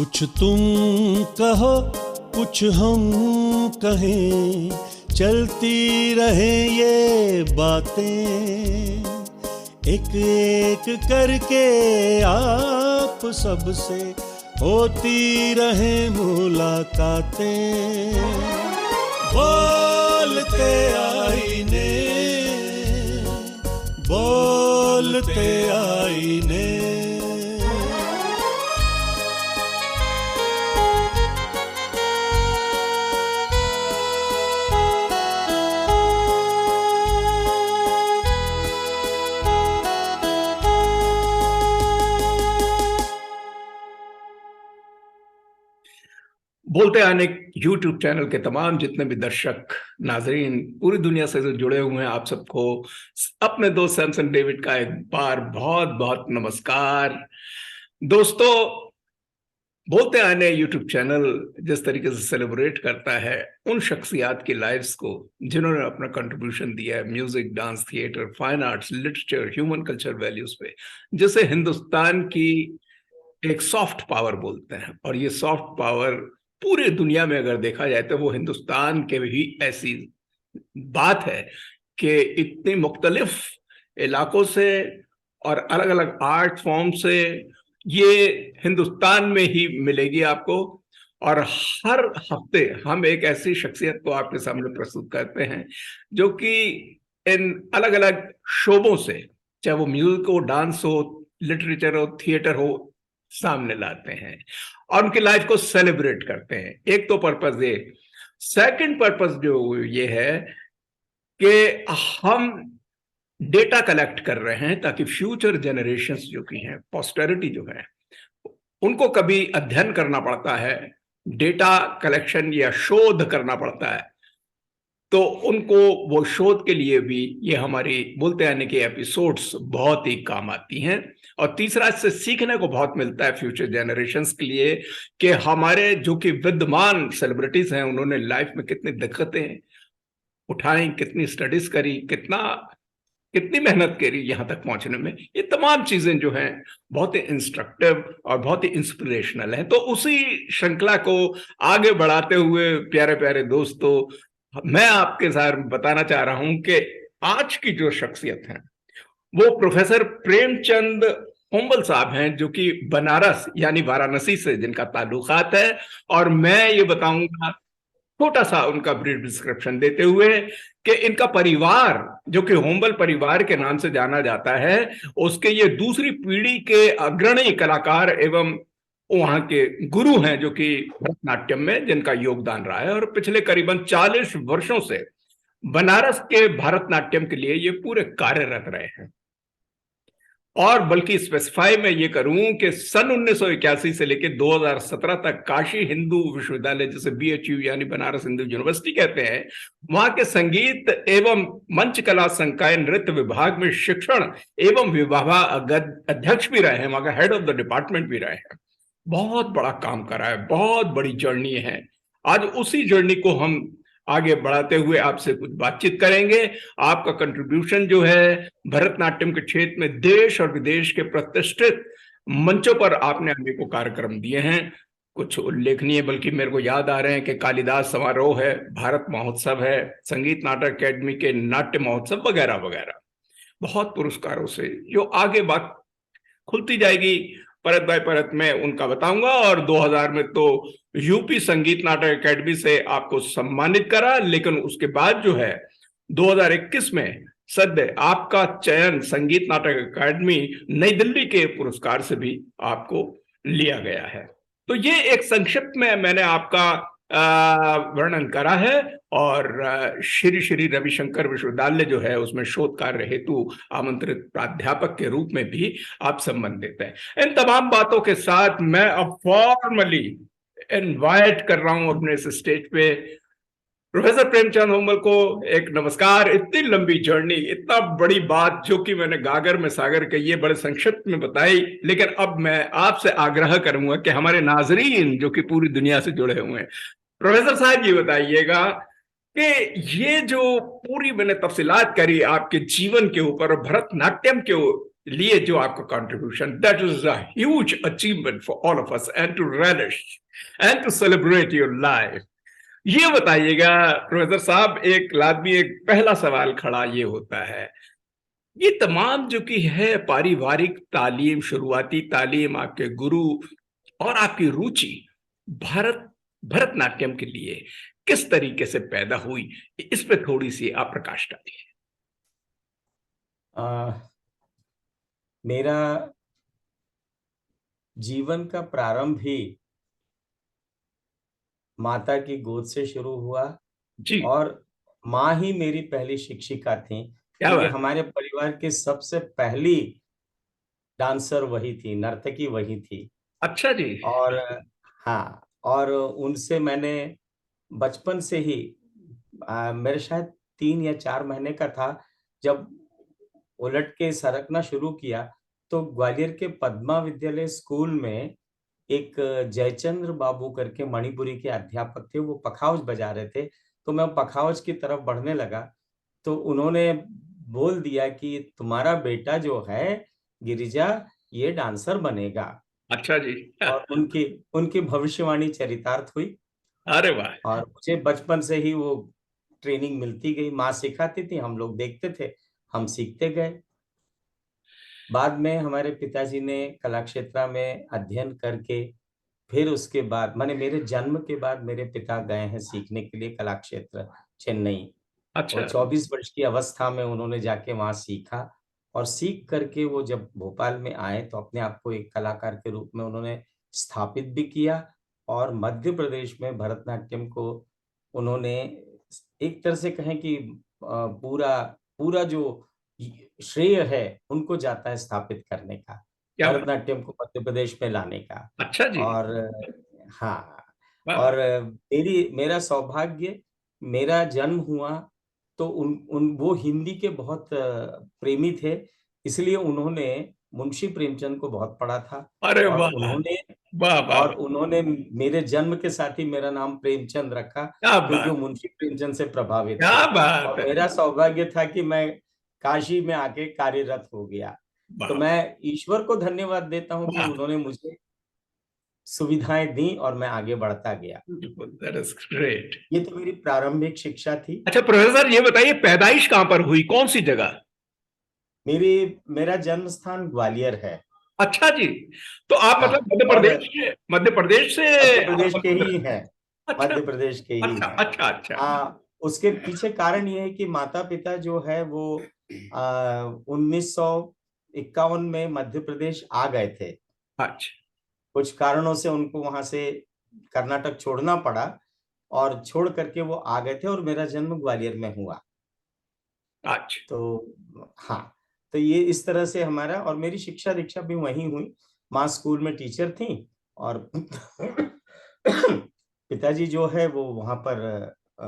कुछ तुम कहो कुछ हम कहें, चलती रहे ये बातें, एक एक करके आप सबसे होती रहे मुलाकातें। बोलते आईने, बोलते आईने। बोलते आने YouTube चैनल के तमाम जितने भी दर्शक नाजरीन पूरी दुनिया से जो जुड़े हुए हैं, आप सबको अपने दोस्त सैमसन डेविड का एक बार बहुत बहुत नमस्कार। दोस्तों, बोलते आने YouTube चैनल जिस तरीके से सेलिब्रेट करता है उन शख्सियात की लाइफ्स को जिन्होंने अपना कंट्रीब्यूशन दिया है music, dance, theatre, fine arts, literature, human culture values पे, जिसे हिंदुस्तान की एक सॉफ्ट पावर बोलते हैं। और ये सॉफ्ट पावर पूरे दुनिया में अगर देखा जाए तो वो हिंदुस्तान के भी ऐसी बात है कि इतनी मुख्तलिफ इलाकों से और अलग अलग आर्ट फॉर्म से ये हिंदुस्तान में ही मिलेगी आपको। और हर हफ्ते हम एक ऐसी शख्सियत को आपके सामने प्रस्तुत करते हैं जो कि इन अलग अलग शोबों से, चाहे वो म्यूजिक हो, डांस हो, लिटरेचर हो, थिएटर हो, सामने लाते हैं और उनकी लाइफ को सेलिब्रेट करते हैं। एक तो पर्पस ये। सेकंड पर्पस जो ये है कि हम डेटा कलेक्ट कर रहे हैं ताकि फ्यूचर जनरेशंस जो की हैं, पोस्टेरिटी जो है, उनको कभी अध्ययन करना पड़ता है, डेटा कलेक्शन या शोध करना पड़ता है, तो उनको वो शोध के लिए भी ये हमारी बोलते आने के एपिसोड्स बहुत ही काम आती हैं। और तीसरा, इससे सीखने को बहुत मिलता है फ्यूचर जनरेशंस के लिए कि हमारे जो कि विद्यमान सेलिब्रिटीज हैं उन्होंने लाइफ में कितनी दिक्कतें उठाई, कितनी स्टडीज करी, कितनी मेहनत करी यहाँ तक पहुंचने में। ये तमाम चीजें जो हैं बहुत ही इंस्ट्रक्टिव और बहुत ही इंस्पिरेशनल हैं। तो उसी श्रृंखला को आगे बढ़ाते हुए प्यारे प्यारे दोस्तों, मैं आपके साथ बताना चाह रहा हूं कि आज की जो शख्सियत है वो प्रोफेसर प्रेमचंद होम्बल साहब हैं, जो कि बनारस यानी वाराणसी से जिनका ताल्लुकात है। और मैं ये बताऊंगा छोटा सा उनका ब्रीफ डिस्क्रिप्शन देते हुए कि इनका परिवार जो कि होम्बल परिवार के नाम से जाना जाता है, उसके ये दूसरी पीढ़ी के अग्रणी कलाकार एवं वहां के गुरु हैं जो कि भरतनाट्यम में जिनका योगदान रहा है। और पिछले करीबन 40 वर्षों से बनारस के भरतनाट्यम के लिए ये पूरे कार्यरत रहे हैं। और बल्कि स्पेसिफाई मैं ये करूं कि सन 1981 से लेकर 2017 तक काशी हिंदू विश्वविद्यालय, जिसे BHU यानी बनारस हिंदू यूनिवर्सिटी कहते हैं, वहां के संगीत एवं मंच कला संकाय नृत्य विभाग में शिक्षण एवं विभाग अध्यक्ष भी रहे हैं, वहां का हेड ऑफ द डिपार्टमेंट भी रहे हैं। बहुत बड़ा काम करा है, बहुत बड़ी जर्नी है। आज उसी जर्नी को हम आगे बढ़ाते हुए आपसे कुछ बातचीत करेंगे। आपका कंट्रीब्यूशन जो है भरतनाट्यम के क्षेत्र में देश और विदेश के प्रतिष्ठित मंचों पर आपने अनेकों कार्यक्रम दिए हैं, कुछ उल्लेखनीय, बल्कि मेरे को याद आ रहे हैं कि कालिदास समारोह है, भारत महोत्सव है, संगीत नाटक अकेडमी के नाट्य महोत्सव वगैरह वगैरह। बहुत पुरस्कारों से जो आगे बात खुलती जाएगी परत बाय परत में उनका बताऊंगा। और 2000 में तो यूपी संगीत नाटक अकेडमी से आपको सम्मानित करा, लेकिन उसके बाद जो है 2021 में सद्य आपका चयन संगीत नाटक अकादमी नई दिल्ली के पुरस्कार से भी आपको लिया गया है। तो ये एक संक्षिप्त में मैंने आपका वर्णन करा है। और श्री श्री रविशंकर विश्वविद्यालय जो है उसमें शोध कार्य हेतु आमंत्रित प्राध्यापक के रूप में भी आप संबंधित हैं। इन तमाम बातों के साथ मैं अब फॉर्मली इनवाइट कर रहा हूं अपने इस स्टेज पे प्रोफेसर प्रेमचंद होम्बल को। एक नमस्कार। इतनी लंबी जर्नी, इतना बड़ी बात जो कि मैंने गागर में सागर के ये बड़े संक्षिप्त में बताई, लेकिन अब मैं आपसे आग्रह करूंगा कि हमारे नाजरीन जो कि पूरी दुनिया से जुड़े हुए हैं, प्रोफेसर साहब ये बताइएगा कि ये जो पूरी मैंने तफसीलात करी आपके जीवन के ऊपर और भरतनाट्यम के लिए जो आपका contribution, that is a huge achievement for all of us, and to relish and to celebrate your life. ये बताइएगा प्रोफेसर साहब, एक लाजमी एक पहला सवाल खड़ा ये होता है, ये तमाम जो कि है पारिवारिक तालीम, शुरुआती तालीम, आपके गुरु और आपकी रुचि भरतनाट्यम के लिए किस तरीके से पैदा हुई, इस पे थोड़ी सी आप प्रकाश डालिए। मेरा जीवन का प्रारंभ ही माता की गोद से शुरू हुआ जी, और माँ ही मेरी पहली शिक्षिका थी, क्या क्योंकि बात। हमारे परिवार की सबसे पहली डांसर वही थी, नर्तकी वही थी। अच्छा जी। और हाँ, और उनसे मैंने बचपन से ही मेरे शायद 3 या 4 महीने का था जब उलट के सरकना शुरू किया, तो ग्वालियर के पद्मा विद्यालय स्कूल में एक जयचंद्र बाबू करके मणिपुरी के अध्यापक थे, वो पखावज बजा रहे थे, तो मैं पखावज की तरफ बढ़ने लगा, तो उन्होंने बोल दिया कि तुम्हारा बेटा जो है गिरिजा, ये डांसर बनेगा। अच्छा जी। और उनकी उनकी भविष्यवाणी चरितार्थ हुई अरे वाह। और मुझे बचपन से ही वो ट्रेनिंग मिलती गई। माँ सिखाती थी, हम लोग देखते थे, हम सीखते गए। बाद में हमारे पिताजी ने कला क्षेत्र में अध्ययन करके फिर उसके बाद माने मेरे जन्म के बाद मेरे पिता गए हैं सीखने के लिए कला क्षेत्र चेन्नई। अच्छा। और 24 वर्ष की अवस्था में उन्होंने जाके वहाँ सीखा और सीख करके वो जब भोपाल में आए तो अपने आप को एक कलाकार के रूप में उन्होंने स्थापित भी किया और मध्य प्रदेश में भरतनाट्यम को उन्होंने एक तरह से कहें कि पूरा पूरा जो श्रेय है उनको जाता है स्थापित करने का, क्या बात। भरतनाट्यम को मध्य प्रदेश में लाने का। अच्छा जी। और हाँ, वाह। और मेरा सौभाग्य, मेरा जन्म हुआ तो उन उन वो हिंदी के बहुत प्रेमी थे, इसलिए उन्होंने मुंशी प्रेमचंद को बहुत पढ़ा था अरे और वाह। उन्होंने वाह वाह। मेरे जन्म के साथ ही मेरा नाम प्रेमचंद रखा, क्या क्योंकि वो बात। मुंशी प्रेमचंद से प्रभावित क्या थे। बात और है। मेरा सौभाग्य था कि मैं काशी में आके कार्यरत हो गया। तो वाह। मैं ईश्वर को धन्यवाद देता हूँ कि वाह। उन्होंने मुझे सुविधाएं दी और मैं आगे बढ़ता गया। That is great. ये तो मेरी प्रारंभिक शिक्षा थी। अच्छा प्रोफेसर, ये बताइए पैदाइश कहां पर हुई, कौन सी जगह? मेरा जन्म स्थान ग्वालियर है। अच्छा जी। तो आप हाँ, मतलब मध्य और प्रदेश से, मध्य प्रदेश से मध्य आप प्रदेश के ही हैं। अच्छा। मध्य प्रदेश के ही अच्छा हैं। अच्छा अच्छा। हाँ, उसके पीछे कारण ये है कि माता पिता जो है वो 1951 में मध्य प्रदेश आ गए थे। अच्छा कुछ कारणों से उनको वहां से कर्नाटक छोड़ना पड़ा और छोड़ करके वो आ गए थे और मेरा जन्म ग्वालियर में हुआ। अच्छा। तो हाँ, तो ये इस तरह से हमारा, और मेरी शिक्षा दीक्षा भी वहीं हुई। माँ स्कूल में टीचर थी और पिताजी जो है वो वहां पर अ,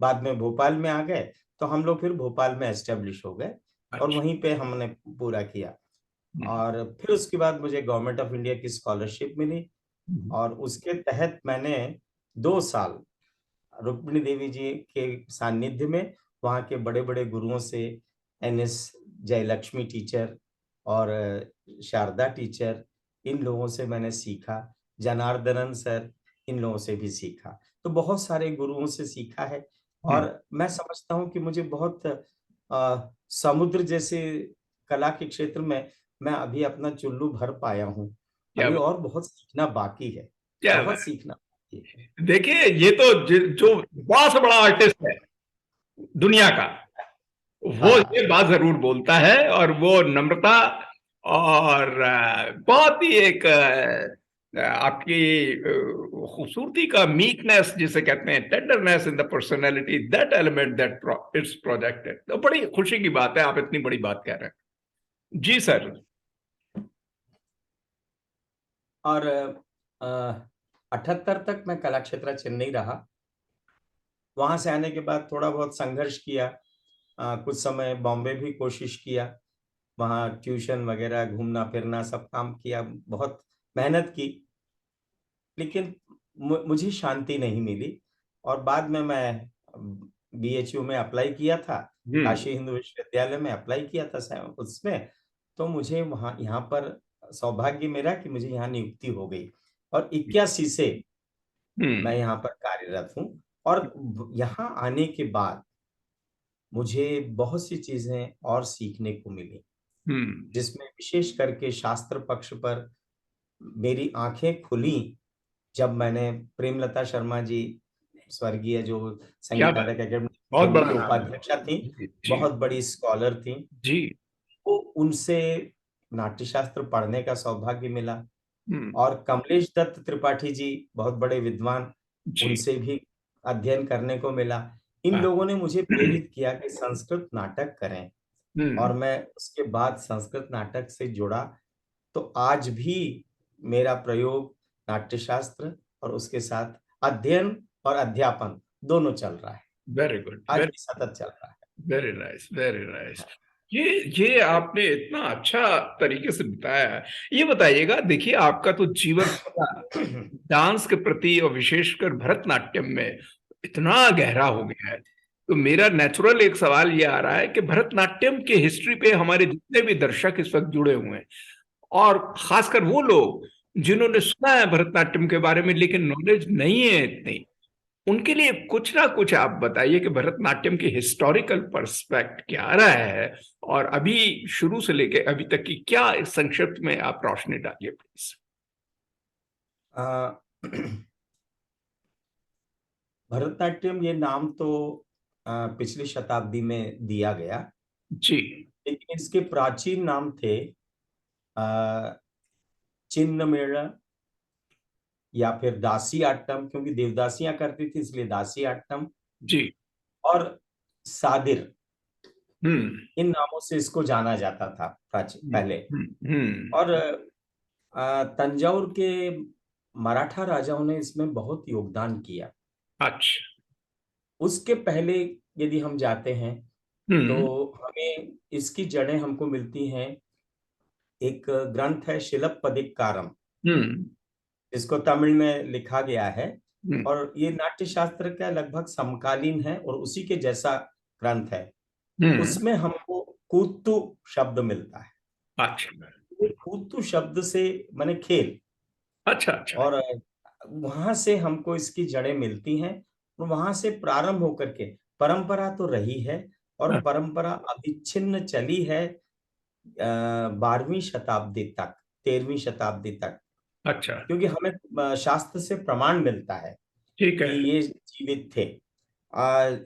बाद में भोपाल में आ गए, तो हम लोग फिर भोपाल में एस्टेब्लिश हो गए और अच्छा। वहीं पे हमने पूरा किया। और फिर उसके बाद मुझे गवर्नमेंट ऑफ इंडिया की स्कॉलरशिप मिली और उसके तहत मैंने 2 साल रुक्मिणी देवी जी के सानिध्य में वहाँ के बड़े बड़े गुरुओं से, एनएस जयलक्ष्मी टीचर और शारदा टीचर, इन लोगों से मैंने सीखा। जनार्दनन सर, इन लोगों से भी सीखा। तो बहुत सारे गुरुओं से सीखा है और मैं समझता हूँ कि मुझे बहुत समुद्र जैसे कला के क्षेत्र में मैं अभी अपना चुल्लू भर पाया हूँ। क्या अभी बात। और बहुत सीखना बाकी है, क्या बहुत बात। सीखना बाकी है। देखिए ये तो जो बड़ा से बड़ा आर्टिस्ट है दुनिया का, वो हाँ, ये बात जरूर बोलता है, और वो नम्रता और बहुत ही एक आपकी खूबसूरती का मीकनेस जिसे कहते हैं, tenderness in the personality, that element that it's projected. तो बड़ी खुशी की बात है, आप इतनी बड़ी बात कह रहे हैं। जी सर। और 78 तक मैं कला क्षेत्र चेन्नई रहा। वहां से आने के बाद थोड़ा बहुत संघर्ष किया। कुछ समय बॉम्बे भी कोशिश किया, वहाँ ट्यूशन वगैरह, घूमना फिरना सब काम किया, बहुत मेहनत की, लेकिन मुझे शांति नहीं मिली। और बाद में मैं बीएचयू में अप्लाई किया था, काशी हिंदू विश्वविद्यालय में अप्लाई किया था उसमें। तो मुझे वहाँ यहाँ पर सौभाग्य मेरा कि मुझे यहाँ नियुक्ति हो गई और 81 से मैं यहाँ पर कार्यरत हूँ। और यहाँ आने के बाद मुझे बहुत सी चीजें और सीखने को मिली, जिसमें विशेष करके शास्त्र पक्ष पर मेरी आंखें खुली जब मैंने प्रेमलता शर्मा जी, स्वर्गीय, जो क्या संगीत बात, नाटक अकादमी बहुत बड़ा की नाम है। उपाध्यक्षा थी, जी बहुत बड़ी स्कॉलर थी। जी। तो उनसे नाट्यशास्त्र पढ़ने का सौभाग्य मिला। हम्म। और कमलेश दत्त त्रिपाठी जी, बहुत बड़े विद्वान, जी। उनसे भी अध्ययन करने को मिला। इन हाँ। लोगों ने मुझे प्रेरित किया कि संस्कृत नाटक करें, और मैं उसके बाद संस्कृत नाटक से जुड़ा। तो आज भी मेरा प्रयोग नाट्यशास्त्र और उसके साथ अध्ययन और अध्यापन दोनों चल रहा है, वेरी गुड, आज भी सतत चल रहा है। Very nice, very nice. ये आपने इतना अच्छा तरीके से बताया है। ये बताइएगा, देखिए आपका तो जीवन डांस के प्रति और विशेषकर भरतनाट्यम में इतना गहरा हो गया है, तो मेरा नेचुरल एक सवाल ये आ रहा है कि भरतनाट्यम के हिस्ट्री पे हमारे जितने भी दर्शक इस वक्त जुड़े हुए हैं, और खासकर वो लोग जिन्होंने सुना है भरतनाट्यम के बारे में लेकिन नॉलेज नहीं है इतनी, उनके लिए कुछ ना कुछ आप बताइए कि भरतनाट्यम की हिस्टोरिकल पर्सपेक्ट क्या रहा है, और अभी शुरू से लेके अभी तक की क्या संक्षिप्त में आप रोशनी डालिए प्लीज। भरतनाट्यम ये नाम तो पिछली शताब्दी में दिया गया, जी लेकिन इसके प्राचीन नाम थे चिन्ह मेला या फिर दासी आट्टम, क्योंकि देवदासियां करती थी इसलिए दासी आट्टम, जी। और सादिर, हम्म। इन नामों से इसको जाना जाता था प्राचीन पहले। हम्म। और तंजौर के मराठा राजाओं ने इसमें बहुत योगदान किया। अच्छा। उसके पहले यदि हम जाते हैं तो हमें इसकी जड़ें हमको मिलती हैं, एक ग्रंथ है शिलप्पदिक्कारम, इसको तमिल में लिखा गया है, और ये नाट्य शास्त्र का लगभग समकालीन है और उसी के जैसा ग्रंथ है। उसमें हमको कूतु शब्द मिलता है। अच्छा। ये कूतु शब्द से माने खेल, अच्छा अच्छा। और वहां से हमको इसकी जड़ें मिलती हैं, और वहां से प्रारंभ होकर के परंपरा तो रही है, और परंपरा अविच्छिन्न चली है 12वीं शताब्दी तक, 13वीं शताब्दी तक। अच्छा। क्योंकि हमें शास्त्र से प्रमाण मिलता है ठीक कि है। ये जीवित थे।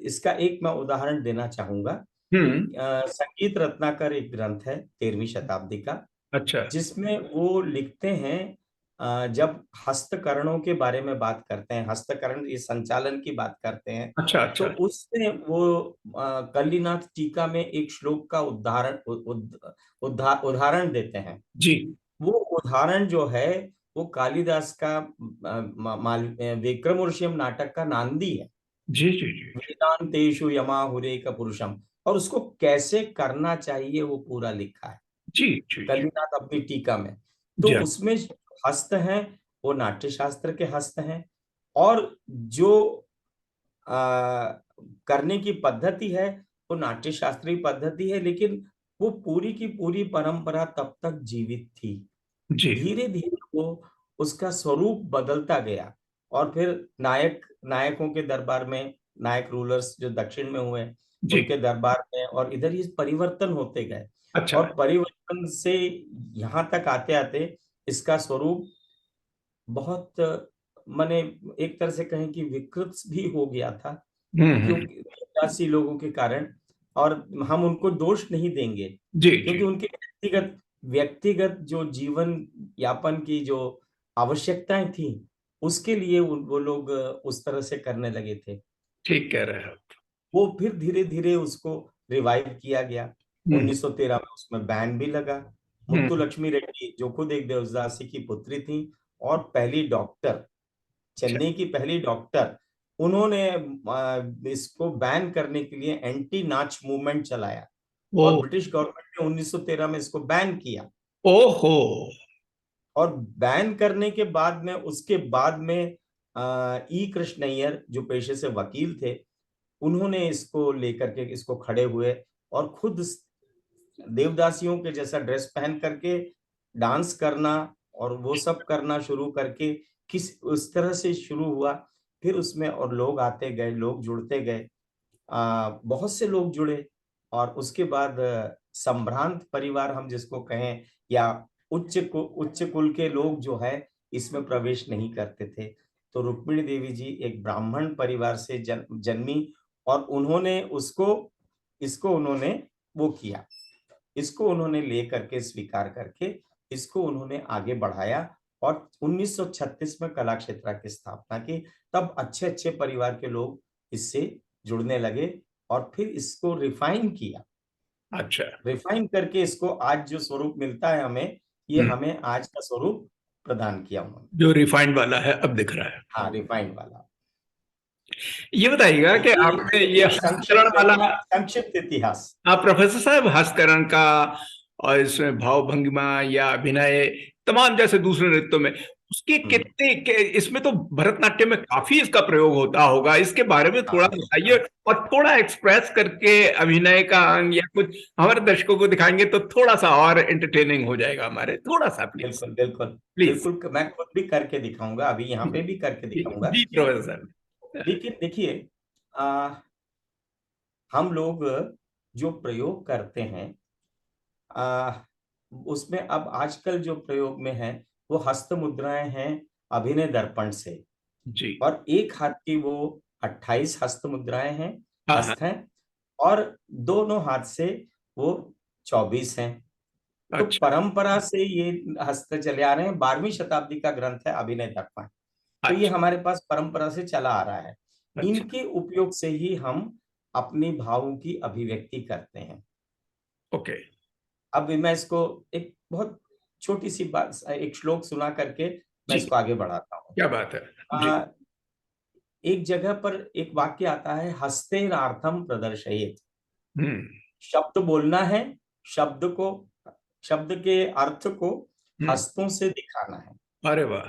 इसका एक मैं उदाहरण देना चाहूंगा। संगीत रत्नाकर एक ग्रंथ है 13वीं शताब्दी का, अच्छा। जिसमें वो लिखते हैं, जब हस्तकरणों के बारे में बात करते हैं, हस्तकरण ये संचालन की बात करते हैं, अच्छा तो अच्छा। उसमें वो कलिनाथ टीका में एक श्लोक का उदाहरण देते हैं। जी वो उदाहरण जो है वो कालिदास का विक्रमोर्वशीयम नाटक का नांदी है, जी जी जी वेदांतेषु यमाहुरेक पुरुषम, और उसको कैसे करना चाहिए वो पूरा लिखा है जी जी। कलिनाथ अपनी टीका में। तो जी उसमें हस्त हैं वो नाट्य शास्त्र के हस्त हैं, और जो करने की पद्धति है वो नाट्य शास्त्रीय पद्धति है, लेकिन वो पूरी की पूरी परंपरा तब तक जीवित थी। जी धीरे धीरे वो उसका स्वरूप बदलता गया, और फिर नायकों के दरबार में, नायक रूलर्स जो दक्षिण में हुए जी। उनके दरबार में, और इधर ये परिवर्तन होते गए, अच्छा। और परिवर्तन से यहाँ तक आते आते इसका स्वरूप बहुत माने एक तरह से कहें कि विकृत भी हो गया था, क्योंकि उदासी लोगों के कारण। और हम उनको दोष नहीं देंगे, जी जी। क्योंकि उनके व्यक्तिगत जो जीवन यापन की जो आवश्यकताएं थी, उसके लिए वो लोग उस तरह से करने लगे थे। ठीक कह रहे हैं। वो फिर धीरे धीरे उसको रिवाइव किया गया। हम्म 1913 में उसमें बैन भी लगा। मुत्तु हम्म। लक्ष्मी रेड्डी, जो खुद एक देवदासी की पुत्री थी और पहली डॉक्टर, चेन्नई की पहली डॉक्टर, उन्होंने इसको बैन करने के लिए एंटी नाच मूवमेंट चलाया, ओ। और ब्रिटिश गवर्नमेंट ने 1913 में इसको बैन किया। ओहो। और बैन करने के बाद में, उसके बाद में ई कृष्णैयर जो पेशे से वकील थे, उन्होंने इसको लेकर के इसको खड़े हुए और खुद देवदासियों के जैसा ड्रेस पहन करके डांस करना और वो सब करना शुरू करके किस उस तरह से शुरू हुआ। फिर उसमें और लोग आते गए, लोग जुड़ते गए, बहुत से लोग जुड़े और उसके बाद संभ्रांत परिवार हम जिसको कहें या उच्च कुल के लोग जो है इसमें प्रवेश नहीं करते थे। तो रुक्मिणी देवी जी एक ब्राह्मण परिवार से जन्मी और उन्होंने इसको उन्होंने वो किया, इसको उन्होंने ले करके स्वीकार करके इसको उन्होंने आगे बढ़ाया और 1936 में कला क्षेत्र की स्थापना की। तब अच्छे अच्छे परिवार के लोग इससे जुड़ने लगे और फिर इसको रिफाइन किया। अच्छा, रिफाइन करके इसको आज जो स्वरूप मिलता है हमें, ये हमें आज का स्वरूप प्रदान किया उन्होंने, जो रिफाइंड वाला है अब दिख रहा है। हाँ, रिफाइंड वाला। ये बताइएगा कि आपने ये हस्तकरण वाला संक्षिप्त इतिहास, आप प्रोफेसर साहब हस्तकरण का और इसमें भाव भंगिमा या अभिनय तमाम जैसे दूसरे नृत्यों में उसके कितने इसमें तो भरतनाट्यम में काफी इसका प्रयोग होता होगा, इसके बारे में थोड़ा बताइए और थोड़ा एक्सप्रेस करके अभिनय का अंग या कुछ हमारे दर्शकों को दिखाएंगे तो थोड़ा सा और एंटरटेनिंग हो जाएगा हमारे, थोड़ा सा प्लीज। बिल्कुल बिल्कुल प्लीज, बिल्कुल, मैं खुद भी करके दिखाऊंगा, अभी यहाँ पे भी करके दिखाऊंगा। जी प्रोफेसर। लेकिन देखिए, हम लोग जो प्रयोग करते हैं उसमें अब आजकल जो प्रयोग में है वो हस्त मुद्राएं हैं अभिनय दर्पण से जी, और एक हाथ की वो 28 हस्त मुद्राएं हैं, हस्त हैं, और दोनों हाथ से वो 24 हैं। तो अच्छा, परंपरा से ये हस्त चले आ रहे हैं, 12वीं शताब्दी का ग्रंथ है अभिनय दर्पण। तो ये अच्छा, हमारे पास परंपरा से चला आ रहा है। अच्छा, इनके उपयोग से ही हम अपनी भावों की अभिव्यक्ति करते हैं। ओके, अब मैं इसको एक बहुत छोटी सी बात, एक श्लोक सुना करके मैं जी, इसको आगे बढ़ाता हूँ। क्या बात है जी, एक जगह पर एक वाक्य आता है, हस्तेनार्थम प्रदर्शयेत। शब्द बोलना है, शब्द को, शब्द के अर्थ को हस्तों से दिखाना है। अरे वाह,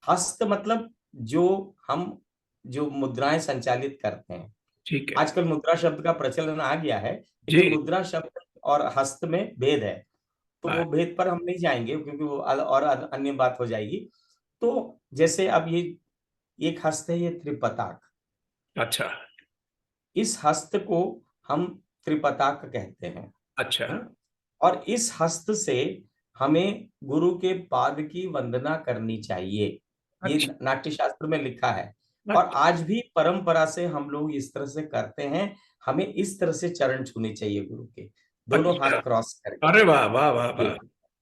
हस्त मतलब जो हम जो मुद्राएं संचालित करते हैं। ठीक है आजकल मुद्रा शब्द का प्रचलन आ गया है, जी, लेकिन मुद्रा शब्द और हस्त में भेद है, तो वो भेद पर हम नहीं जाएंगे क्योंकि वो और अन्य बात हो जाएगी। तो जैसे अब ये एक हस्त है, ये त्रिपताक, अच्छा, इस हस्त को हम त्रिपताक कहते हैं। अच्छा, और इस हस्त से हमें गुरु के पाद की वंदना करनी चाहिए, ये अच्छा, नाट्य शास्त्र में लिखा है। और आज भी परंपरा से हम लोग इस तरह से करते हैं, हमें इस तरह से चरण छूने चाहिए गुरु के, दोनों अच्छा, हाथ क्रॉस करके। अरे वाह वाह वाह वाह,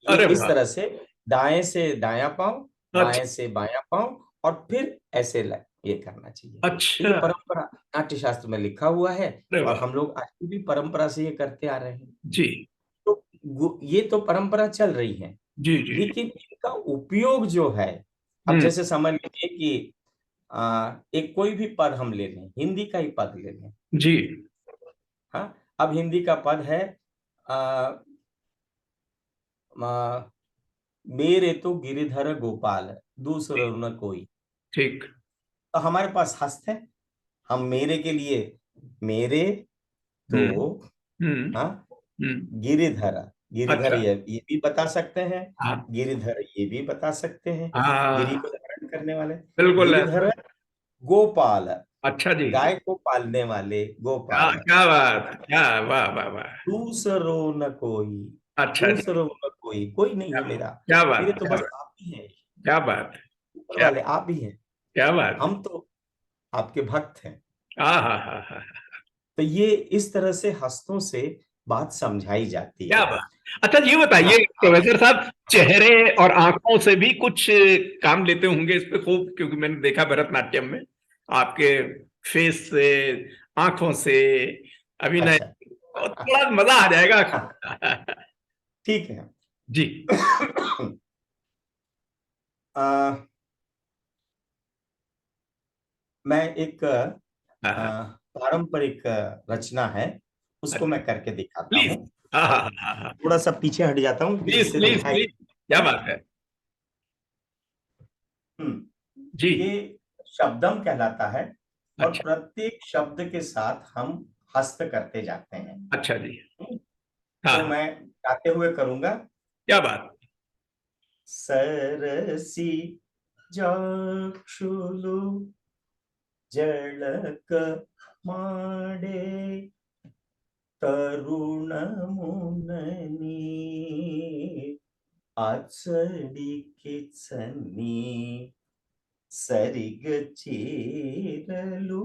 अरे इस वाह, तरह से दाएं से दायां पांव, अच्छा, बाएं से बायां पांव, और फिर ऐसे ये करना चाहिए। तो अच्छा, ये परंपरा नाट्य शास्त्र में लिखा हुआ है अरे और वाह, हम लोग आज भी परंपरा से ये करते आ रहे हैं। जी, तो ये तो परंपरा चल रही है, जी जी, लेकिन इनका उपयोग जो है, अब जैसे समझ लीजिए कि एक कोई भी पद हम ले लें, हिंदी का ही पद ले लें, जी, हाँ, अब हिंदी का पद है आ, आ, मेरे तो गिरिधर गोपाल दूसरा न कोई। ठीक, तो हमारे पास हस्त है, हम मेरे के लिए मेरे तो, हम्म, हम्म, हाँ, हम्म, गिरिधर, गिरिधर अच्छा, ये भी बता सकते हैं, हाँ, गिरिधर ये भी बता सकते हैं, गिरि हाँ, को धारण करने वाले, बिल्कुल है, गिरिधर गोपाल, अच्छा जी, गाय को पालने वाले क्या गोपाल, क्या बात, क्या, वाह वाह वाह, दूसरो न कोई, अच्छा जी, दूसरो न कोई, कोई नहीं क्या है मेरा, क्या मेरे बात, तो क्या बस बात, आप ही हैं, क्या बात, ऊपर क्या वाले आप ही हैं, क्या बात, हम तो आपके भक्त हैं। हाँ हाँ हाँ हाँ, तो ये इस तरह से हस्तों से बात समझाई जाती क्या है। बात। अच्छा ये हाँ, बताइए प्रोफेसर साहब, चेहरे और आंखों से भी कुछ काम लेते होंगे इस पे खूब, क्योंकि मैंने देखा भरतनाट्यम में आपके फेस से, आंखों से अभिनय, अच्छा, और थोड़ा मजा आ जाएगा। ठीक है। जी, आ, मैं एक हाँ हाँ, पारंपरिक रचना है, उसको अच्छा, मैं करके दिखाता प्लीज, हूँ। हाँ हाँ अब हाँ हाँ, थोड़ा सा पीछे हट जाता हूँ प्लीज जिससे प्लीज दिखाई। प्लीज, क्या बात है, जी, ये शब्दम कहलाता है और अच्छा, प्रत्येक शब्द के साथ हम हस्त करते जाते हैं। अच्छा जी, हाँ, तो मैं गाते हुए करूंगा। क्या बात। सरसी जाक्षुलु जळक माडे तरुण मुननी आचडी किचनी सरिग चीरलू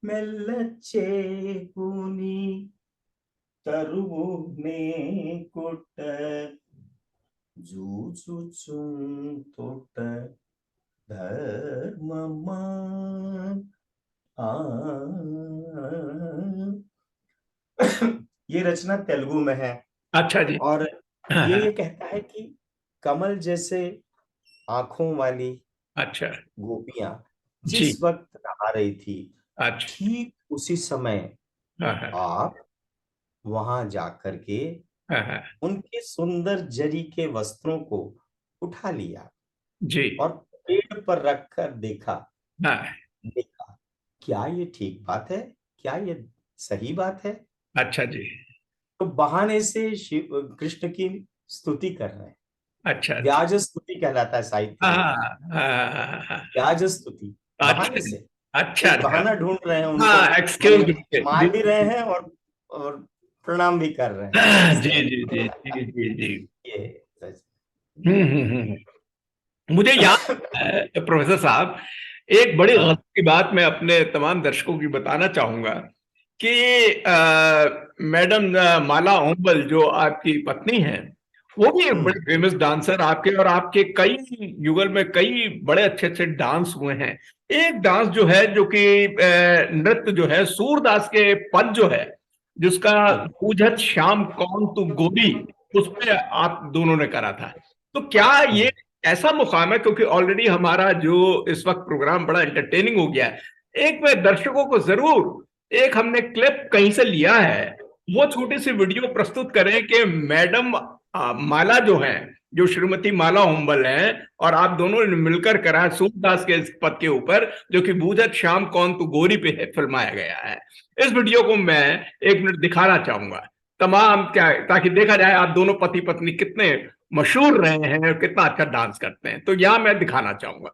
మెల్లచ్చే కూని తరువునే కొట్ట జూచుచుంతొట్ట ధర్మమా ఆ ये रचना तेलुगु में है अच्छा जी। और हाँ, ये हाँ, कहता है कि कमल जैसे आंखों वाली अच्छा गोपियां जी। जिस वक्त नहा रही थी, अच्छा। ठीक उसी समय हाँ, हाँ, आप वहां जाकर के हाँ, हाँ, उनके सुंदर जरी के वस्त्रों को उठा लिया जी। और पेड़ पर रखकर देखा। हाँ, देखा, क्या ये ठीक बात है? क्या ये सही बात है? अच्छा जी। तो बहाने से शिव कृष्ण की स्तुति कर रहे हैं। अच्छा, व्याज स्तुति कहलाता है साहित्य में, हाँ, हाँ, हाँ, हाँ, व्याज स्तुति। अच्छा बहाने जी, से अच्छा एक अच्छा। बहाना ढूंढ रहे हैं उनको, हाँ, एक्सक्यूज मान भी रहे हैं और प्रणाम भी कर रहे हैं इस जी तरह जी जी जी जी जी। ये सच। मुझे याद है प्रोफेसर साहब, एक बड़ी हाँ, गलती की बात मैं अपने तमाम दर्शकों की बताना चाहूंगा कि मैडम माला ओम्बल जो आपकी पत्नी है, वो भी एक बड़े फेमस डांसर आपके, और आपके कई युगल में कई बड़े अच्छे अच्छे डांस हुए हैं। एक डांस जो है, जो कि नृत्य जो है सूरदास के पद जो है, जिसका बूझत श्याम कौन तू गोरी, उस पे आप दोनों ने करा था। तो क्या ये ऐसा मुकाम है, क्योंकि ऑलरेडी हमारा जो इस वक्त प्रोग्राम बड़ा एंटरटेनिंग हो गया है, एक मैं दर्शकों को जरूर एक हमने क्लिप कहीं से लिया है, वो छोटी सी वीडियो प्रस्तुत करें कि मैडम माला जो है, जो श्रीमती माला ओम्बल हैं, और आप दोनों ने मिलकर करा सूरदास के इस पद के ऊपर, जो कि बूझत श्याम कौन तू गोरी पे फिल्माया गया है। इस वीडियो को मैं 1 मिनट दिखाना चाहूंगा तमाम, क्या, ताकि देखा जाए आप दोनों पति पत्नी कितने मशहूर रहे हैं और कितना अच्छा डांस करते हैं। तो यहां मैं दिखाना चाहूंगा।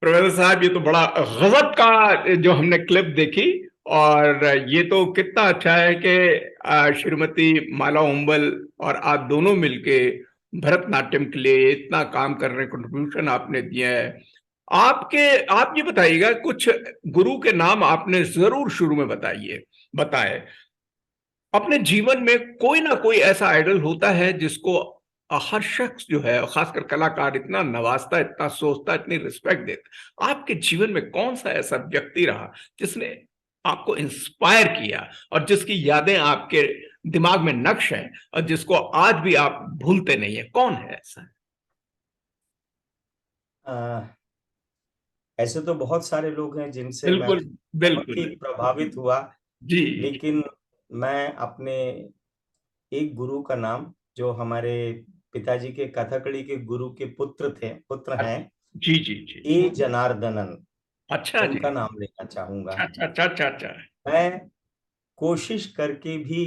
प्रोफेसर साहब, ये तो बड़ा गजब का जो हमने क्लिप देखी, और ये तो कितना अच्छा है कि श्रीमती माला उम्बल और आप दोनों मिलके भरतनाट्यम के लिए इतना काम कर रहे हैं, कंट्रीब्यूशन आपने दिया है। आप ये बताइएगा, कुछ गुरु के नाम आपने जरूर शुरू में बताए। अपने जीवन में कोई ना कोई ऐसा आइडल होता है जिसको हर शख्स जो है, खासकर कलाकार, इतना नवाजता, इतना सोचता, इतनी रिस्पेक्ट देता। आपके जीवन में कौन सा ऐसा व्यक्ति रहा जिसने आपको इंस्पायर किया और जिसकी यादें आपके दिमाग में नक्श हैं और जिसको आज भी आप भूलते नहीं है? कौन है ऐसा? ऐसे तो बहुत सारे लोग हैं जिनसे मैं बिल्कुल बहुत ही बिल्कुल। प्रभावित हुआ, जी लेकिन मैं अपने एक गुरु का नाम, जो हमारे पिताजी के कथकली के गुरु के पुत्र हैं, जी जी जी। ए जनार्दनन, अच्छा जी। उनका नाम लेना चाहूंगा। अच्छा अच्छा अच्छा अच्छा। मैं कोशिश करके भी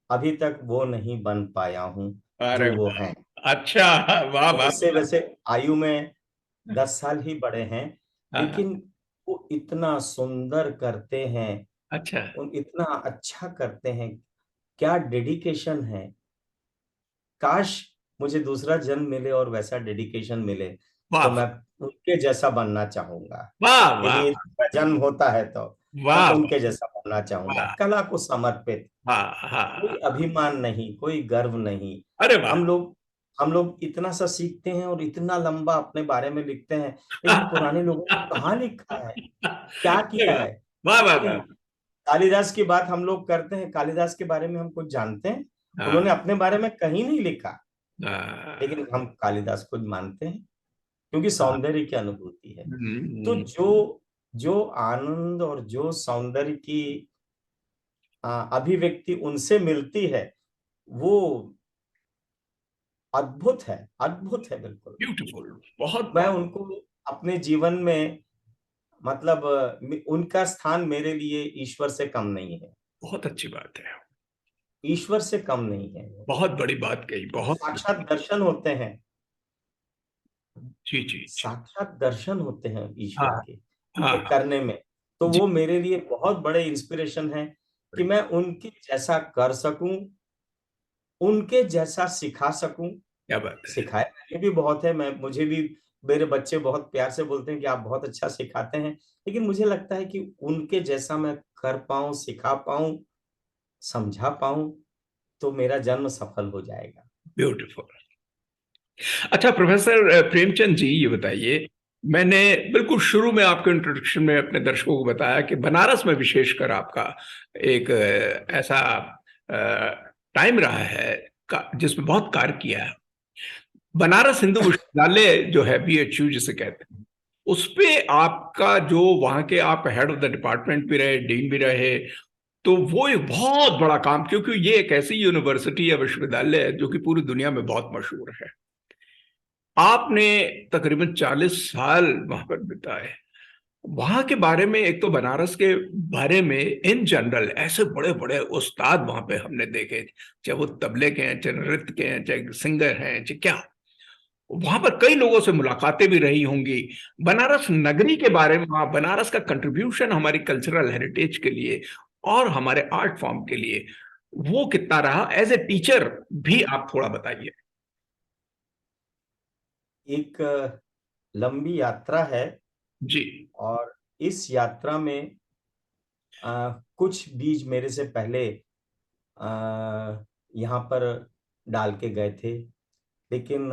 अभी तक वो नहीं बन पाया हूँ अरे जो वो वाह, हैं। अच्छा, वाह वो वाह। मुझसे वैसे आयु में 10 साल ही बड़े हैं, हाँ हाँ। लेकिन वो इतना सुंदर करते हैं, अच्छा। उन इतना अच्छा करते हैं, क्या डेडिकेशन है। काश मुझे दूसरा जन्म मिले और वैसा डेडिकेशन मिले, तो वाह मैं उनके जैसा बनना चाहूंगा। वाह यदि वाह दूसरा जन्म होता है तो मैं वाह उनके जैसा बनना चाहूंगा, वाह। कला को समर्पित। हाँ हाँ। कोई अभिमान नहीं, कोई गर्व नहीं। अरे वाह। हम लोग इतना सा सीखते हैं और इतना लंबा अपने बारे में लिखते हैं, लेकिन पुराने लोगों ने कहाँ लिखा है, क्या अरे किया वाह है। वाह वाह कोई वाह। कालिदास की बात हम लोग करते हैं, कालिदास के बारे में हम कुछ जानते हैं? हाँ उन्होंने अपने बारे में कहीं नहीं लिखा, हाँ लेकिन हम कालिदास को मानते हैं क्योंकि हाँ। सौंदर्य की अनुभूति है। तो हम्म। जो जो आनंद और जो सौंदर्य की अभिव्यक्ति उनसे मिलती है, वो अद्भुत है बिल्कुल। ब्यूटीफुल, बहुत मैं बहुत। उनको अपने जीवन में, मतलब उनका स्थान मेरे लिए ईश्वर से कम नहीं है, बहुत अच्छी बात है। ईश्वर से कम नहीं है। बहुत बड़ी बात कही, बहुत साक्षात बड़ी। दर्शन होते हैं, जी जी जी। साक्षात दर्शन होते हैं हाँ ईश्वर के हाँ उनके हाँ। करने में। तो जी। वो मेरे लिए बहुत बड़े इंस्पिरेशन है कि मैं उनके जैसा कर सकूं, उनके जैसा सिखा सकूं। क्या बात है। सिखाया मैंने भी बहुत है, मैं मुझे भी मेरे बच्चे बहुत प्यार से बोलते हैं कि आप बहुत अच्छा सिखाते हैं, लेकिन मुझे लगता है कि उनके जैसा मैं कर पाऊं, सिखा पाऊं, समझा पाऊं, तो मेरा जन्म सफल हो जाएगा। ब्यूटीफुल। अच्छा प्रोफेसर प्रेमचंद जी, ये बताइए, मैंने बिल्कुल शुरू में आपके इंट्रोडक्शन में अपने दर्शकों को बताया कि बनारस में विशेषकर आपका एक ऐसा टाइम रहा है जिसमें बहुत कार्य किया है। बनारस हिंदू विश्वविद्यालय जो है, BHU जिसे कहते हैं, उस पे आपका जो वहाँ के, आप हेड ऑफ द डिपार्टमेंट भी रहे, डीन भी रहे, तो वो एक बहुत बड़ा काम, क्योंकि ये एक ऐसी यूनिवर्सिटी या विश्वविद्यालय है जो कि पूरी दुनिया में बहुत मशहूर है। आपने तकरीबन 40 साल वहां पर बिताए। वहां के बारे में, एक तो बनारस के बारे में इन जनरल, ऐसे बड़े बड़े उस्ताद वहां पे हमने देखे, चाहे वो तबले के हैं, चाहे नृत्य के हैं, चाहे सिंगर हैं, चाहे क्या। वहां पर कई लोगों से मुलाकातें भी रही होंगी। बनारस नगरी के बारे में, वहां बनारस का कंट्रीब्यूशन हमारी कल्चरल हेरिटेज के लिए और हमारे आर्ट फॉर्म के लिए, वो कितना रहा? एज ए टीचर भी आप थोड़ा बताइए। एक लंबी यात्रा है, जी। और इस यात्रा में कुछ बीज मेरे से पहले यहाँ पर डाल के गए थे, लेकिन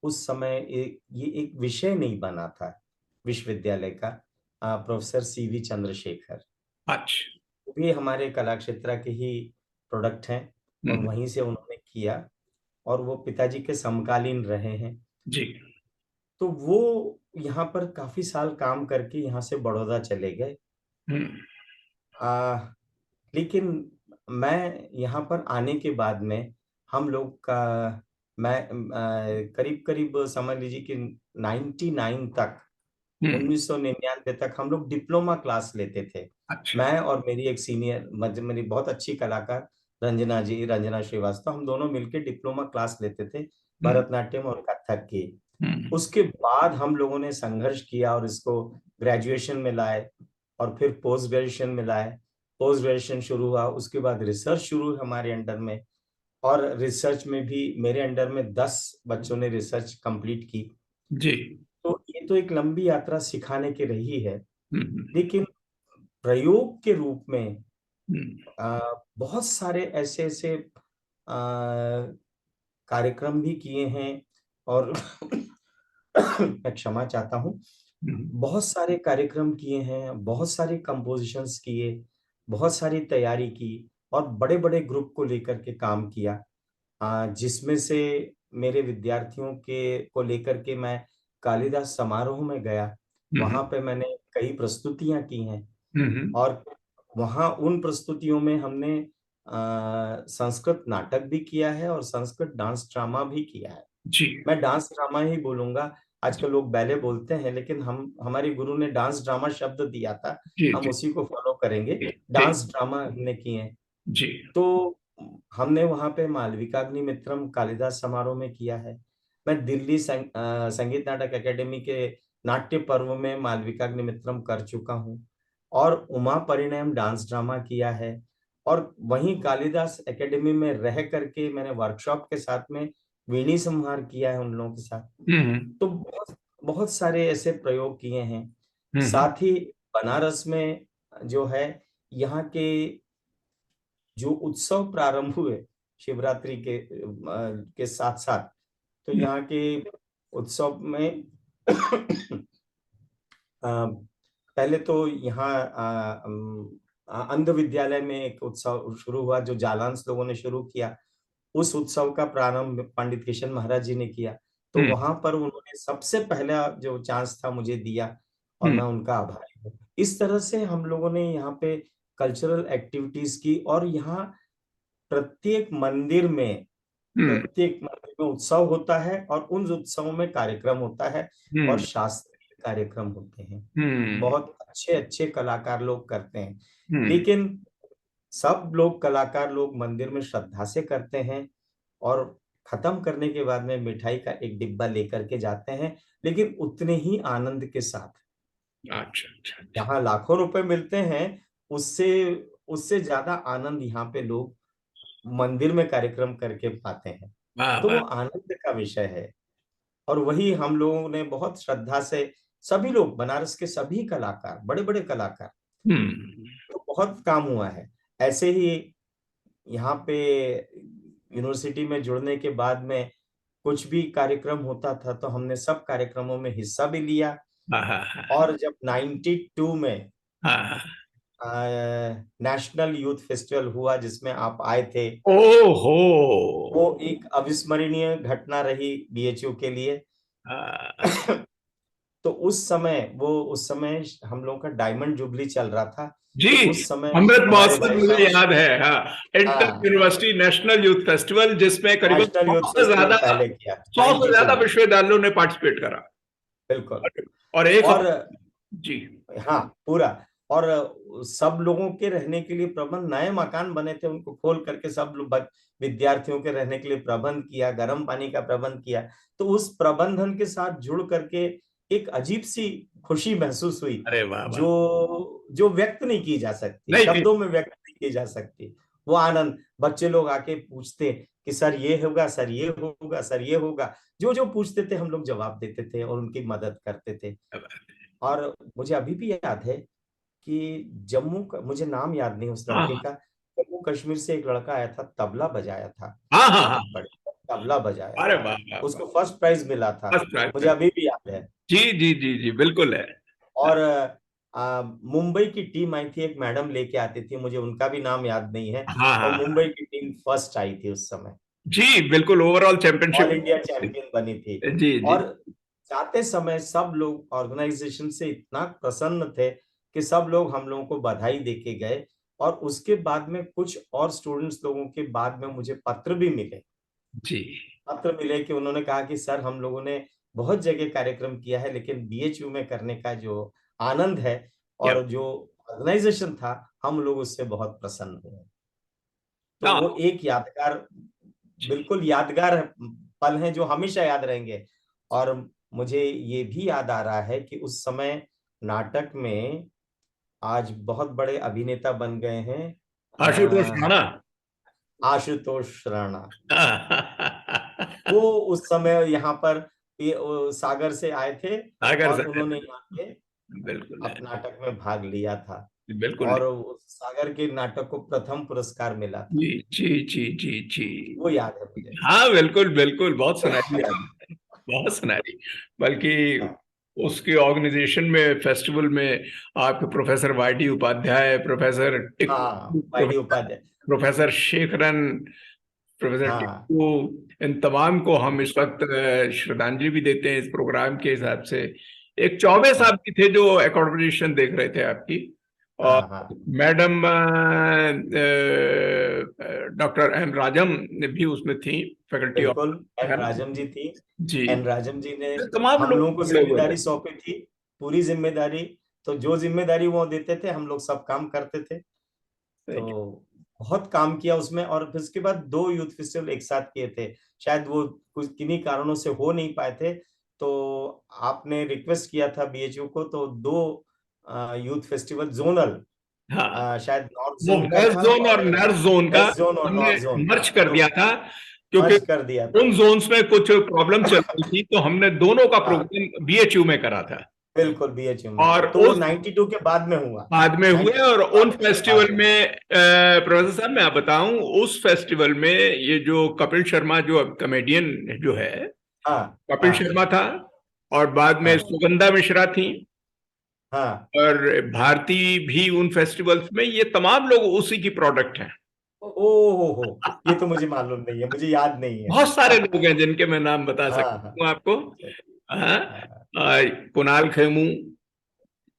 उस समय ये एक विषय नहीं बना था विश्वविद्यालय का। प्रोफेसर CV चंद्रशेखर, अच्छा। वो भी हमारे कला क्षेत्र के ही प्रोडक्ट हैं, और हम्म। वहीं से उन्होंने किया, और वो पिताजी के समकालीन रहे हैं। जी। तो वो यहाँ पर काफी साल काम करके यहाँ से बड़ौदा चले गए। हम्म। आ, लेकिन मैं यहाँ पर आने के बाद में हम लोग का, मैं करीब करीब समझ लीजिए कि 99 तक, हम्म। 1999 तक हम लोग डिप्लोमा क्लास लेते थे। अच्छा। मैं और मेरी एक सीनियर, मेरी बहुत अच्छी कलाकार रंजना श्रीवास्तव, हम दोनों मिलकर डिप्लोमा क्लास लेते थे, हम्म। भरतनाट्यम और कथक की। हम्म। उसके बाद हम लोगों ने संघर्ष किया और इसको ग्रेजुएशन में लाए, और फिर पोस्ट ग्रेजुएशन में लाए। पोस्ट ग्रेजुएशन शुरू हुआ, उसके बाद रिसर्च शुरू हुई हमारे अंडर में, और रिसर्च में भी मेरे अंडर में 10 बच्चों ने रिसर्च कंप्लीट की। जी। तो ये तो एक लंबी यात्रा सिखाने की रही है, हम्म। लेकिन प्रयोग के रूप में हम्म। बहुत सारे ऐसे ऐसे कार्यक्रम भी किए हैं, और मैं क्षमा चाहता हूँ, बहुत सारे कार्यक्रम किए हैं, बहुत सारे कंपोजिशंस किए, बहुत सारी तैयारी की, और बड़े बड़े ग्रुप को लेकर के काम किया, जिसमें से मेरे विद्यार्थियों के को लेकर के मैं कालिदास समारोह में गया। वहां पे मैंने कई प्रस्तुतियां की हैं, और वहां उन प्रस्तुतियों में हमने संस्कृत नाटक भी किया है और संस्कृत डांस ड्रामा भी किया है। जी। मैं डांस ड्रामा ही बोलूंगा, आजकल लोग बैले बोलते हैं, लेकिन हम हमारे गुरु ने डांस ड्रामा शब्द दिया था, जी। हम जी। उसी को फॉलो करेंगे। जी। डांस ड्रामा हमने किए हैं। जी। तो हमने वहां पे मालविकाग्निमित्रम कालिदास समारोह में किया है। मैं दिल्ली संगीत नाटक एकेडमी के नाट्य पर्व में मालविकाग्निमित्रम कर चुका हूँ, और उमा परिणयम डांस ड्रामा किया है, और वहीं कालिदास एकेडमी में रह करके मैंने वर्कशॉप के साथ में वीणी संहार किया है उन लोगों के साथ। तो बहुत बहुत सारे ऐसे प्रयोग किए हैं। साथ ही बनारस में जो है, यहाँ के जो उत्सव प्रारंभ हुए शिवरात्रि के साथ साथ, तो यहाँ के उत्सव में पहले तो यहाँ अंध विद्यालय में एक उत्सव शुरू हुआ जो जालांस लोगों ने शुरू किया। उस उत्सव का प्रारंभ पंडित किशन महाराज जी ने किया, तो वहां पर उन्होंने सबसे पहला जो चांस था मुझे दिया, और मैं उनका आभारी हूँ। इस तरह से हम लोगों ने यहाँ पे कल्चरल एक्टिविटीज की, और यहाँ प्रत्येक मंदिर में उत्सव होता है, और उन उत्सवों में कार्यक्रम होता है, और शास्त्रीय कार्यक्रम होते हैं। बहुत अच्छे अच्छे कलाकार लोग करते हैं, लेकिन सब लोग कलाकार लोग मंदिर में श्रद्धा से करते हैं, और खत्म करने के बाद में मिठाई का एक डिब्बा लेकर के जाते हैं, लेकिन उतने ही आनंद के साथ। अच्छा। जहाँ लाखों रुपए मिलते हैं, उससे उससे ज्यादा आनंद यहाँ पे लोग मंदिर में कार्यक्रम करके पाते हैं। तो वो आनंद का विषय है, और वही हम लोगों ने बहुत श्रद्धा से, सभी लोग बनारस के सभी कलाकार, बड़े बड़े कलाकार, तो बहुत काम हुआ है। ऐसे ही यहाँ पे यूनिवर्सिटी में जुड़ने के बाद में कुछ भी कार्यक्रम होता था तो हमने सब कार्यक्रमों में हिस्सा भी लिया। और जब 92 में नेशनल यूथ फेस्टिवल हुआ जिसमें आप आए थे, ओहो, वो एक अविस्मरणीय घटना रही बीएचयू के लिए। तो उस समय हम लोगों का डायमंड जुबली चल रहा था। जी, तो उस समय अमृत महोत्सव मुझे याद है। हाँ, inter university national youth festival, जिसमें करीबन 100 से ज्यादा विश्वविद्यालयों ने पार्टिसिपेट करा। बिल्कुल। और जी हाँ, पूरा, और सब लोगों के रहने के लिए प्रबंध, नए मकान बने थे, उनको खोल करके सब लोग विद्यार्थियों के रहने के लिए प्रबंध किया, गर्म पानी का प्रबंध किया। तो उस प्रबंधन के साथ जुड़ करके एक अजीब सी खुशी महसूस हुई। अरे वाह, जो व्यक्त नहीं की जा सकती, शब्दों में व्यक्त नहीं की जा सकती। वो आनंद, बच्चे लोग आके पूछते कि सर ये होगा, सर ये होगा, सर ये होगा, जो पूछते थे हम लोग जवाब देते थे और उनकी मदद करते थे। और मुझे अभी भी याद है कि जम्मू का, मुझे नाम याद नहीं उस लड़के का, जम्मू कश्मीर से एक लड़का आया था, तबला बजाया था, तबला बजाया। अरे वाह, उसको फर्स्ट प्राइज मिला था, मुझे अभी भी याद है। जी जी जी जी, बिल्कुल है। और मुंबई की टीम आई थी, एक मैडम लेके आती थी, मुझे उनका भी नाम याद नहीं है। और मुंबई की टीम फर्स्ट आई थी उस समय। जी बिल्कुल, overall championship, all India champion बनी थी। जी जी। और जाते समय सब लोग ऑर्गेनाइजेशन से इतना प्रसन्न थे कि सब लोग हम लोगों को बधाई देके गए। और उसके बाद में कुछ और स्टूडेंट्स लोगों के बाद में मुझे पत्र भी मिले। जी, पत्र मिले कि उन्होंने कहा कि सर हम लोगों ने बहुत जगह कार्यक्रम किया है, लेकिन बीएचयू में करने का जो आनंद है और जो ऑर्गेनाइजेशन था, हम लोग उससे बहुत प्रसन्न हुए। तो वो एक यादगार, बिल्कुल यादगार पल हैं जो हमेशा याद रहेंगे। और मुझे ये भी याद आ रहा है कि उस समय नाटक में आज बहुत बड़े अभिनेता बन गए हैं। आशुतोष राणा। आशुतोष राणा, वो उस समय यहाँ पर सागर से आए थे सागर और से। उन्होंने यहाँ पे बिल्कुल है। अपने नाटक में भाग लिया था बिल्कुल। और उस सागर के नाटक को प्रथम पुरस्कार मिला था। जी जी जी जी जी। वो याद है मुझे। हाँ बिल्कुल बिल्कुल, बहुत सुनहरी याद है, बहुत सुनहरी। बल्कि हाँ उसकी ऑर्गेनाइजेशन में, फेस्टिवल में, आपके professor Y D Upadhyay, professor हाँ, Tikku, Y D Upadhyay. Professor Shekharan, professor हाँ टिक्कू, इन तमाम को हम इस वक्त श्रद्धांजलि भी देते हैं इस प्रोग्राम के हिसाब से। एक चौबे साहब हाँ भी थे जो अकॉर्डिनेशन देख रहे थे आपकी, और हाँ हाँ, मैडम डॉक्टर एम राजम ने भी उसमें थी, फैकल्टी ऑफ। बिल्कुल एन राजम जी थी। जी। एन राजम जी ने तमाम हम लोग लोगों को जुड़े हुए थे। जिम्मेदारी सौंपी थी, पूरी जिम्मेदारी। तो जो जिम्मेदारी वो देते थे हम लोग सब काम करते थे। तो सही। बहुत काम किया उसमें। और फिर उसके बाद 2 यूथ फेस्टिवल एक साथ किए थे, शायद वो कुछ किन्हीं कारणों से हो नहीं पाए थे। तो आपने रिक्वेस्ट किया था बीएचयू को, तो 2 यूथ फेस्टिवल जोनल, हाँ, शायद नॉर्थ वो जोन का वेस्ट था जोन और और नॉर्थ जोन का वेस्ट जोन और हमने नॉर्थ जोन का, मर्ज कर तो दिया था, क्योंकि मर्ज कर दिया था। उन जोन्स में कुछ प्रॉब्लम चल रही थी, तो हमने दोनों का हाँ प्रोग्राम बीएचयू में करा था। बिल्कुल, बीएचयू में। और तो वो उस 92 के बाद में हुआ। बाद में हुए, 92 और के उन बाद फेस्टिवल में। में प्रोफेसर साहब मैं आप बताऊं, उस फेस्टिवल में ये जो कपिल शर्मा जो कॉमेडियन जो है, हाँ कपिल हाँ शर्मा था, और बाद में हाँ सुगंधा मिश्रा थी, हाँ। और भारती भी उन फेस्टिवल्स में, ये तमाम लोग उसी की प्रोडक्ट हैं। ओ हो, ये तो मुझे मालूम नहीं है, मुझे याद नहीं है। बहुत सारे लोग हैं जिनके मैं नाम बता हाँ सकता हाँ हूँ आपको। हाँ, हाँ। कुणाल खेमू,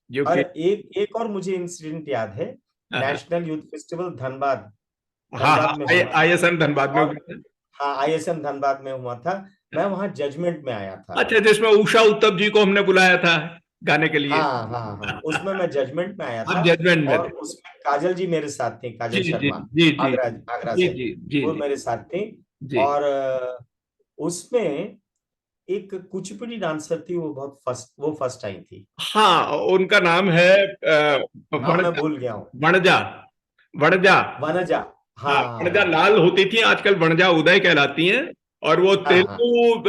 जो और कि एक एक और मुझे इंसिडेंट याद है। हाँ नेशनल यूथ फेस्टिवल धनबाद, हाँ हाँ, धनबाद में हुआ था। ISM धनबाद में और हुआ था। हाँ, आईएसएम धनबाद में हुआ था। मैं वहां जजमेंट में आया था। अच्छा, जिसमें उषा उत्तप जी को हमने बुलाया था गाने के लिए। हाँ हाँ हाँ, उसमें मैं जजमेंट में आया था। आप जजमेंट में और थे। उसमें काजल जी मेरे साथ थी, जी काजल जी शर्मा, जी जी आगरा, आगरा जी से। जी जी वो जी मेरे साथ थी। जी। और उसमें एक कुचिपुड़ी डांसर थी, वो फर्स्ट आई थी। हाँ, उनका नाम है नाम मैं वणजा। भूल गया हूँ। वणजा। वणजा। वनजा। हाँ, वणजा हाँ लाल होती थी, आजकल वणजा उदय कहलाती हैं। और वो हाँ हाँ तेलुगु,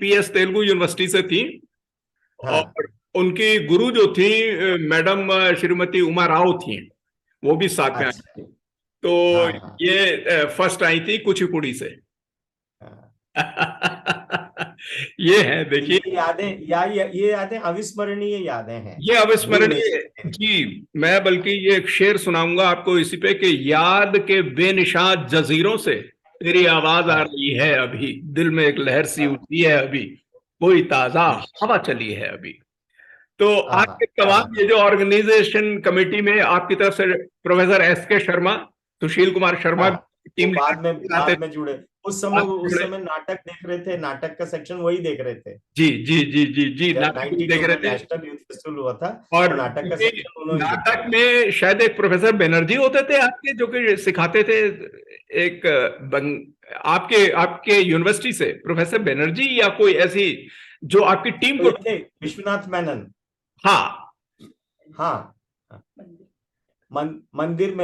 PS तेलुगु यूनिवर्सिटी से थी। हाँ। और उनकी गुरु जो थी मैडम श्रीमती उमा राव थी, वो भी साथ में आई अच्छा। थी। तो हाँ हाँ ये फर्स्ट आई थी कुचिपुड़ी से। हाँ। ये है, देखिए। ये यादें, ये यादें अविस्मरणीय यादें हैं, ये भूल नहीं अविस्मरणीय। सकते। जी, मैं बल्कि ये एक शेर सुनाऊंगा आपको इसी पे, कि याद के बेनिशान जजीरों से तेरी आवाज आ हाँ रही है अभी, दिल में एक लहर सी हाँ उठी है अभी, कोई ताजा हाँ हवा चली है अभी। तो हाँ हाँ, आपके क्या तमाम बात ये जो ऑर्गेनाइजेशन कमेटी में आपकी तरफ से प्रोफेसर SK शर्मा, सुशील कुमार है। शर्मा हाँ, वो टीम बाद में जुड़े। उस जुड़े। समय नाटक देख रहे थे, नाटक का सेक्शन वही देख रहे थे। जी जी जी जी जी, जब नाटक भी देख 92 रहे में थे। नेशनल यूथ फेस्टिवल हुआ था, और तो नाटक का क्योंकि सेक्शन उन्होंने देखा नाटक था। में शायद एक प्रोफेसर बनर्जी होते थे आपके, जो कि सिखाते थे। एक आपके आपके यूनिवर्सिटी से प्रोफेसर बनर्जी, या कोई ऐसी जो आपकी टीम तो को। ये थे विश्वनाथ मेनन। हाँ हाँ, मंदिर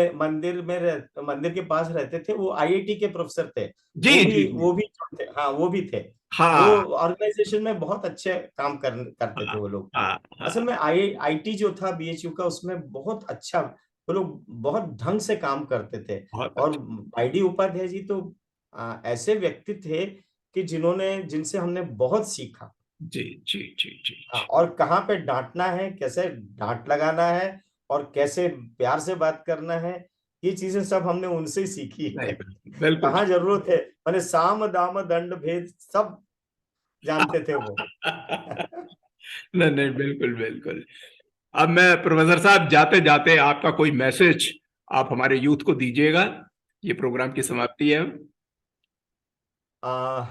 के पास रहते थे वो, आईआईटी के प्रोफेसर थे। जी जी जी। वो भी थे, हाँ वो भी थे। वो हाँ ऑर्गेनाइजेशन में बहुत अच्छे काम करते थे हाँ वो लोग। हाँ असल हाँ। में आईटी जो था बीएचयू का, उसमें बहुत अच्छा वो लोग बहुत ढंग से काम करते थे। बहुत और अच्छा। वाईडी उपाध्याय जी तो ऐसे व्यक्ति थे कि जिनसे हमने बहुत सीखा। जी जी जी जी हाँ, जी। और कहाँ पे डांटना है, कैसे डांट लगाना है, और कैसे प्यार से बात करना है, ये चीजें सब हमने उनसे ही सीखी नहीं, है। बिल्कुल। कहाँ जरूरत है, मैंने साम दाम दंड भेद सब जानते थे वो। नहीं नहीं, बिल्कुल बिल्कुल। अब मैं प्रोफेसर साहब, जाते जाते आपका कोई मैसेज आप हमारे यूथ को दीजिएगा, ये प्रोग्राम की समाप्ति है। आ,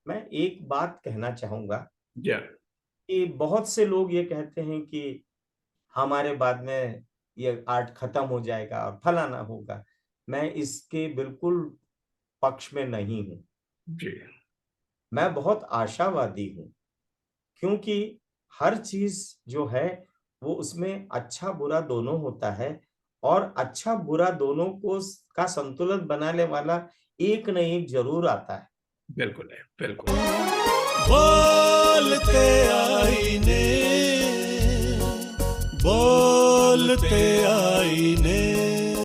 मैं एक बात कहना चाहूंगा जी। कि बहुत से लोग ये कहते हैं कि हमारे बाद में ये आर्ट खत्म हो जाएगा और फलाना होगा। मैं इसके बिल्कुल पक्ष में नहीं हूं। जी मैं बहुत आशावादी हूं, क्योंकि हर चीज जो है वो उसमें अच्छा बुरा दोनों होता है, और अच्छा बुरा दोनों को का संतुलन बनाने वाला एक न एक जरूर आता है। बिल्कुल है, बिल्कुल। बोलते आईने, बोलते आईने।